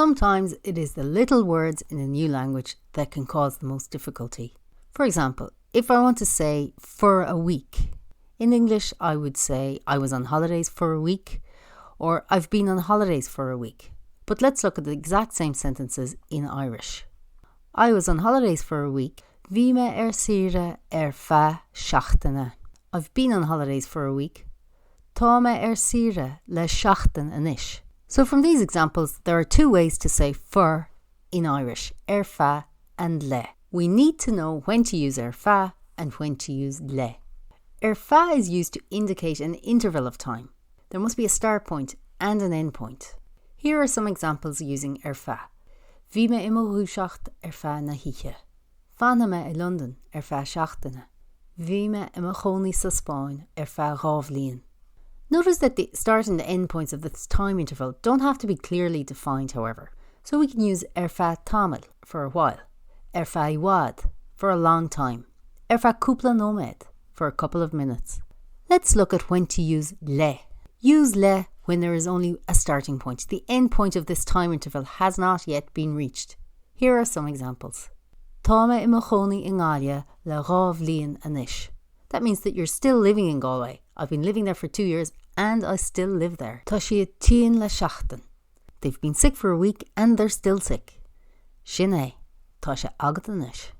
Sometimes it is the little words in a new language that can cause the most difficulty. For example, if I want to say for a week, in English I would say I was on holidays for a week, or I've been on holidays for a week. But let's look at the exact same sentences in Irish. I was on holidays for a week. Bhí me sire feadh seachtaine. I've been on holidays for a week. Tá me sire le seachtain anois. So from these examples, there are two ways to say for in Irish, feadh and le. We need to know when to use feadh and when to use le. Feadh is used to indicate an interval of time. There must be a start point and an end point. Here are some examples using feadh. Bhí me imar rúiseacht feadh na hithe. Fanna me I London feadh seachtaine. Bhí me imar chónaí sa Spáinn feadh bliana. Notice that the start and the end points of this time interval don't have to be clearly defined, however. So we can use feadh tamil for a while, feadh wad for a long time, feadh cúpla nóiméad for a couple of minutes. Let's look at when to use le. Use le when there is only a starting point. The end point of this time interval has not yet been reached. Here are some examples. Tá me imar chónaí in Gáile le bliana anois. That means that you're still living in Galway. I've been living there for 2 years and I still live there. Tá siad tín le seachtain. They've been sick for a week and they're still sick. Sin é, tá sé agat anois.